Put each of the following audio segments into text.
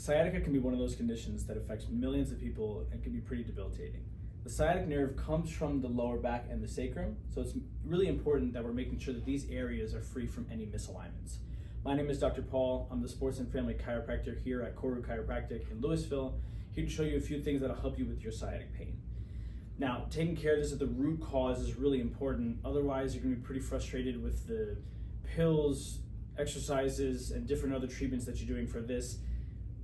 Sciatica can be one of those conditions that affects millions of people and can be pretty debilitating. The sciatic nerve comes from the lower back and the sacrum, so it's really important that we're making sure that these areas are free from any misalignments. My name is Dr. Paul. I'm the sports and family chiropractor here at Koru Chiropractic in Louisville, here to show you a few things that'll help you with your sciatic pain. Now, taking care of this at the root cause is really important. Otherwise, you're gonna be pretty frustrated with the pills, exercises, and different other treatments that you're doing for this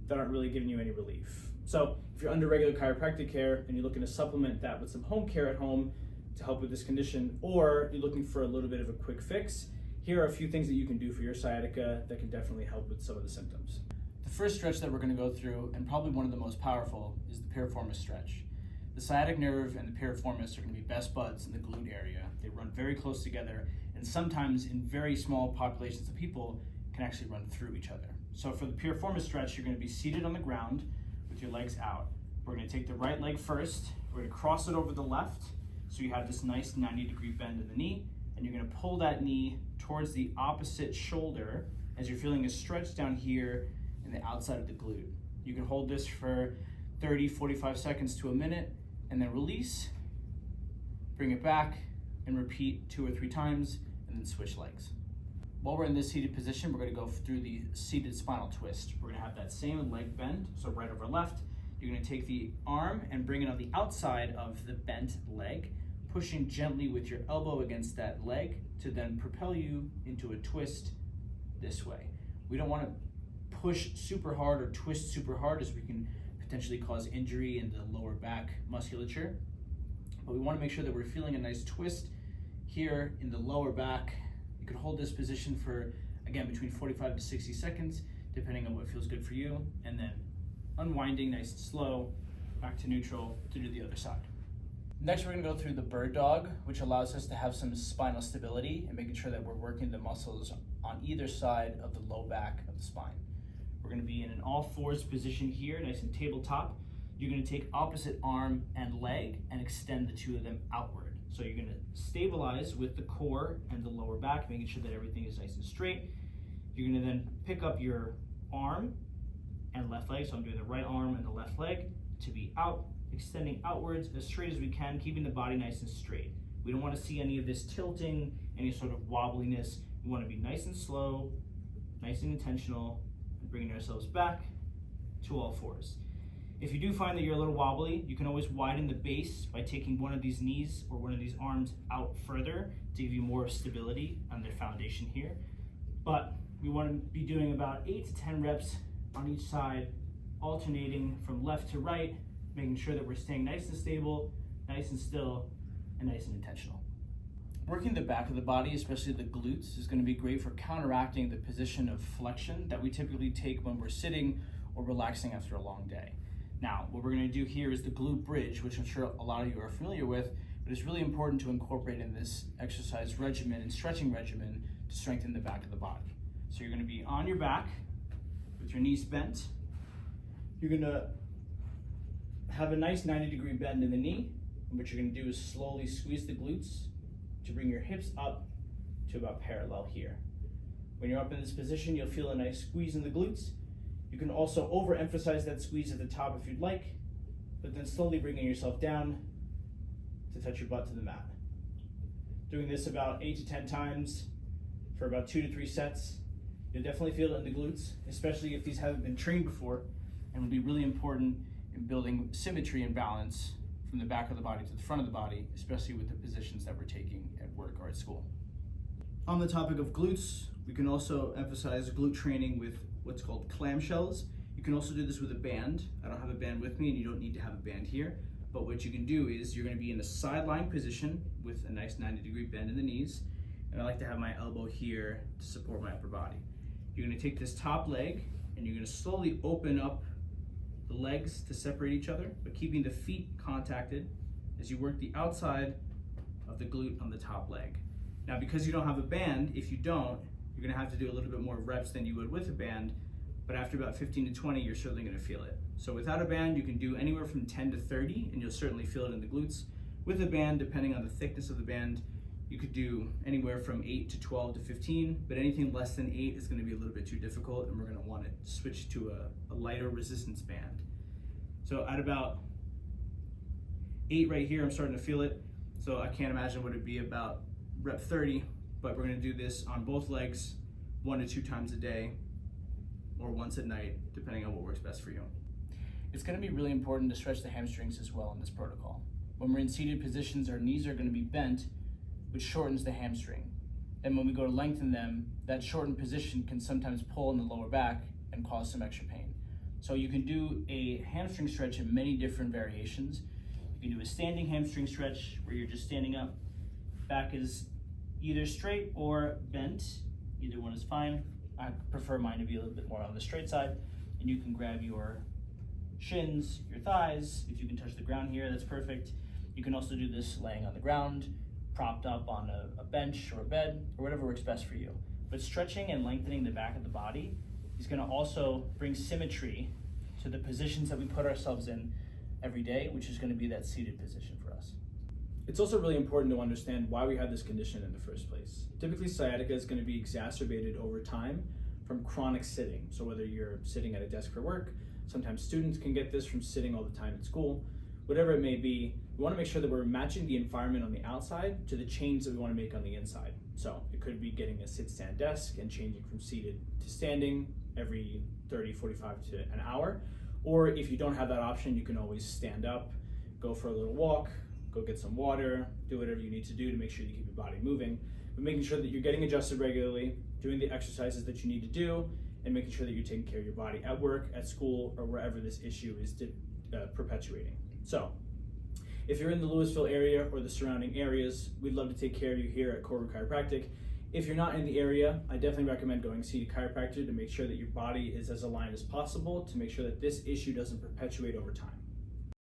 that aren't really giving you any relief. So if you're under regular chiropractic care and you're looking to supplement that with some home care at home to help with this condition, or you're looking for a little bit of a quick fix, here are a few things that you can do for your sciatica that can definitely help with some of the symptoms. The first stretch that we're going to go through, and probably one of the most powerful, is the piriformis stretch. The sciatic nerve and the piriformis are going to be best buds in the glute area. They run very close together, and sometimes in very small populations of people can actually run through each other. So for the piriformis stretch, you're going to be seated on the ground with your legs out. We're going to take the right leg first. We're going to cross it over the left, so you have this nice 90-degree bend in the knee, and you're going to pull that knee towards the opposite shoulder as you're feeling a stretch down here in the outside of the glute. You can hold this for 30, 45 seconds to a minute, and then release, bring it back, and repeat 2 or 3 times, and then switch legs. While we're in this seated position, we're going to go through the seated spinal twist. We're going to have that same leg bend, so right over left. You're going to take the arm and bring it on the outside of the bent leg, pushing gently with your elbow against that leg to then propel you into a twist this way. We don't want to push super hard or twist super hard, as we can potentially cause injury in the lower back musculature. But we want to make sure that we're feeling a nice twist here in the lower back. You can hold this position for, again, between 45 to 60 seconds, depending on what feels good for you, and then unwinding nice and slow, back to neutral to do the other side. Next, we're going to go through the bird dog, which allows us to have some spinal stability and making sure that we're working the muscles on either side of the low back of the spine. We're going to be in an all-fours position here, nice and tabletop. You're going to take opposite arm and leg and extend the two of them outward. So you're going to stabilize with the core and the lower back, making sure that everything is nice and straight. You're going to then pick up your arm and left leg, so I'm doing the right arm and the left leg to be out, extending outwards as straight as we can, keeping the body nice and straight. We don't want to see any of this tilting, any sort of wobbliness. We want to be nice and slow, nice and intentional, and bringing ourselves back to all fours. If you do find that you're a little wobbly, you can always widen the base by taking one of these knees or one of these arms out further to give you more stability on the foundation here. But we want to be doing about 8 to 10 reps on each side, alternating from left to right, making sure that we're staying nice and stable, nice and still, and nice and intentional. Working the back of the body, especially the glutes, is going to be great for counteracting the position of flexion that we typically take when we're sitting or relaxing after a long day. Now, what we're going to do here is the glute bridge, which I'm sure a lot of you are familiar with, but it's really important to incorporate in this exercise regimen and stretching regimen to strengthen the back of the body. So you're going to be on your back with your knees bent. You're going to have a nice 90-degree bend in the knee, and what you're going to do is slowly squeeze the glutes to bring your hips up to about parallel here. When you're up in this position, you'll feel a nice squeeze in the glutes. You can also overemphasize that squeeze at the top if you'd like, but then slowly bringing yourself down to touch your butt to the mat. Doing this about 8 to 10 times for about 2 to 3 sets. You'll definitely feel it in the glutes, especially if these haven't been trained before, and will be really important in building symmetry and balance from the back of the body to the front of the body, especially with the positions that we're taking at work or at school. On the topic of glutes, we can also emphasize glute training with what's called clamshells. You can also do this with a band. I don't have a band with me, and you don't need to have a band here, but what you can do is you're going to be in a sideline position with a nice 90-degree bend in the knees, and I like to have my elbow here to support my upper body. You're going to take this top leg, and you're going to slowly open up the legs to separate each other, but keeping the feet contacted as you work the outside of the glute on the top leg. Now, because you don't have a band, if you don't, you're going to have to do a little bit more reps than you would with a band, but after about 15 to 20, you're certainly going to feel it. So without a band, you can do anywhere from 10 to 30, and you'll certainly feel it in the glutes. With a band, depending on the thickness of the band, You could do anywhere from 8 to 12 to 15, but anything less than 8 is going to be a little bit too difficult, and we're going to want to switch to a lighter resistance band. So at about 8 right here, I'm starting to feel it. So I can't imagine what it'd be about rep 30, but we're going to do this on both legs 1 to 2 times a day or once at night, depending on what works best for you. It's going to be really important to stretch the hamstrings as well in this protocol. When we're in seated positions, our knees are going to be bent, which shortens the hamstring. And when we go to lengthen them, that shortened position can sometimes pull in the lower back and cause some extra pain. So you can do a hamstring stretch in many different variations. You can do a standing hamstring stretch where you're just standing up. Back is either straight or bent. Either one is fine. I prefer mine to be a little bit more on the straight side. And you can grab your shins, your thighs. If you can touch the ground here, that's perfect. You can also do this laying on the ground, propped up on a bench or a bed, or whatever works best for you. But stretching and lengthening the back of the body is going to also bring symmetry to the positions that we put ourselves in every day, which is going to be that seated position for us. It's also really important to understand why we have this condition in the first place. Typically, sciatica is going to be exacerbated over time from chronic sitting. So whether you're sitting at a desk for work, sometimes students can get this from sitting all the time at school, whatever it may be, we want to make sure that we're matching the environment on the outside to the change that we want to make on the inside. So it could be getting a sit-stand desk and changing from seated to standing every 30, 45 to an hour. Or if you don't have that option, you can always stand up, go for a little walk, go get some water, do whatever you need to do to make sure you keep your body moving. But making sure that you're getting adjusted regularly, doing the exercises that you need to do, and making sure that you're taking care of your body at work, at school, or wherever this issue is perpetuating. So, if you're in the Louisville area or the surrounding areas, we'd love to take care of you here at Koru Chiropractic. If you're not in the area, I definitely recommend going to see a chiropractor to make sure that your body is as aligned as possible to make sure that this issue doesn't perpetuate over time.